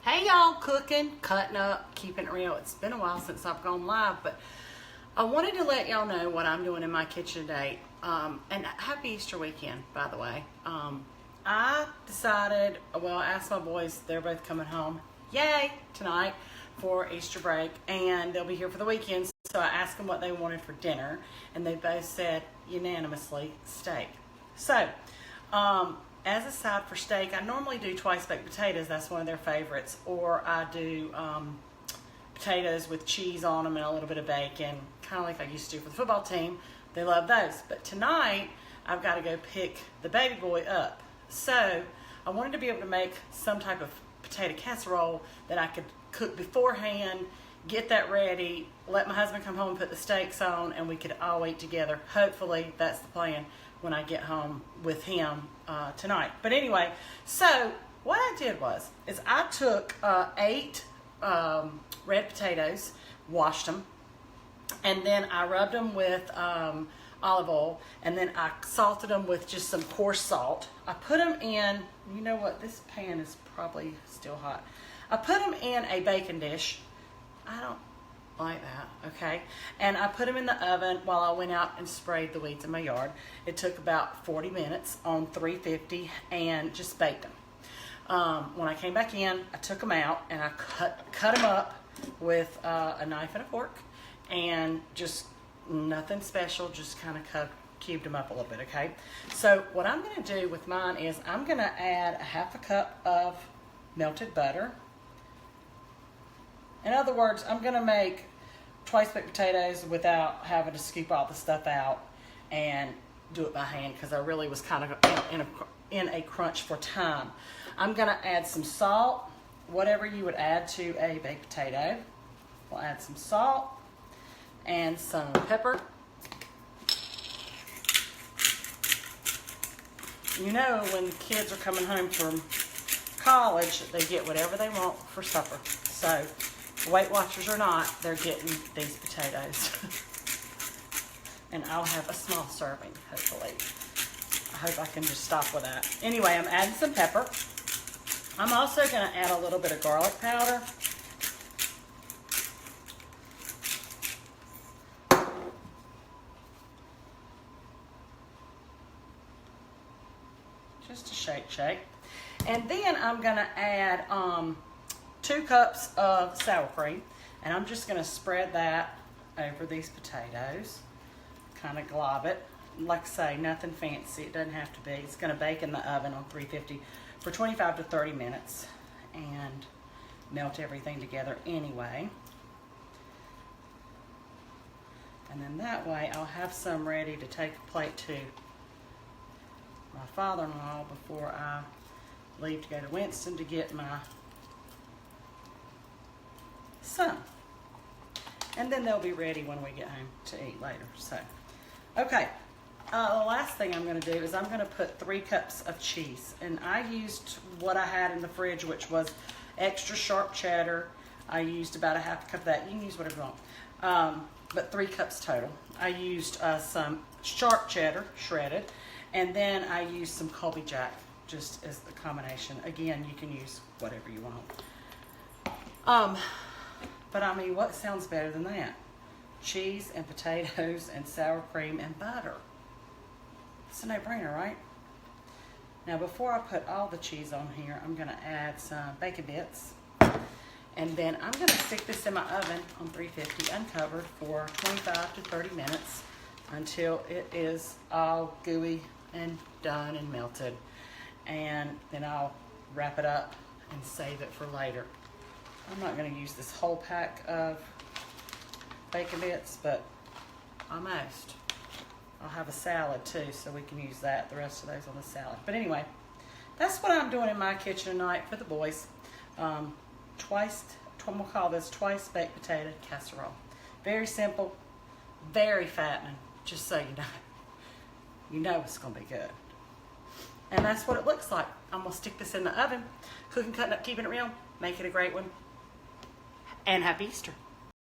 Hey y'all, cooking, cutting up, keeping it real. It's been a while since I've gone live, but I wanted to let y'all know what I'm doing in my kitchen today. And happy Easter weekend, by the way. I decided, well, I asked my boys, they're both coming home, yay, tonight for Easter break, and they'll be here for the weekend. So I asked them what they wanted for dinner, and they both said unanimously steak. So, as a side for steak, I normally do twice baked potatoes. That's one of their favorites. Or I do potatoes with cheese on them and a little bit of bacon, kind of like I used to do for the football team. They love those. But tonight, I've got to go pick the baby boy up. So I wanted to be able to make some type of potato casserole that I could cook beforehand, get that ready, let my husband come home and put the steaks on, and we could all eat together. Hopefully, that's the plan when I get home with him tonight. But anyway, so what I did is I took 8 red potatoes, washed them, and then I rubbed them with olive oil, and then I salted them with just some coarse salt. I put them in, you know what, this pan is probably still hot. I put them in a baking dish. I don't like that, okay? And I put them in the oven while I went out and sprayed the weeds in my yard. It took about 40 minutes on 350 and just baked them. When I came back in, I took them out and I cut them up with a knife and a fork, and just nothing special, just kind of cubed them up a little bit, okay? So what I'm gonna do with mine is I'm gonna add a half a cup of melted butter. In other words, I'm gonna make twice baked potatoes without having to scoop all the stuff out and do it by hand, because I really was kind of in a crunch for time. I'm gonna add some salt, whatever you would add to a baked potato. We'll add some salt and some pepper. You know, when the kids are coming home from college, they get whatever they want for supper. So, Weight Watchers or not, they're getting these potatoes. And I'll have a small serving, hopefully. I hope I can just stop with that. Anyway, I'm adding some pepper. I'm also going to add a little bit of garlic powder. Just a shake. And then I'm going to add 2 cups of sour cream, and I'm just going to spread that over these potatoes, kind of glob it. Like I say, nothing fancy, it doesn't have to be. It's going to bake in the oven on 350 for 25 to 30 minutes and melt everything together anyway. And then that way I'll have some ready to take a plate to my father-in-law before I leave to go to Winston to get my son. And then they'll be ready when we get home to eat later. So, okay. The last thing I'm going to do is I'm going to put 3 cups of cheese. And I used what I had in the fridge, which was extra sharp cheddar. I used about a half a cup of that. You can use whatever you want. But 3 cups total. I used some sharp cheddar, shredded. And then I used some Colby Jack, just as the combination. Again, you can use whatever you want. But I mean, what sounds better than that? Cheese and potatoes and sour cream and butter. It's a no-brainer, right? Now, before I put all the cheese on here, I'm gonna add some bacon bits. And then I'm gonna stick this in my oven on 350 uncovered for 25 to 30 minutes until it is all gooey and done and melted. And then I'll wrap it up and save it for later. I'm not going to use this whole pack of bacon bits, but almost. I'll have a salad too, so we can use that, the rest of those on the salad. But anyway, that's what I'm doing in my kitchen tonight for the boys. We'll call this twice baked potato casserole. Very simple, very fattening, just so you know. You know it's going to be good. And that's what it looks like. I'm going to stick this in the oven, cooking, cutting up, keeping it real, make it a great one. And happy Easter.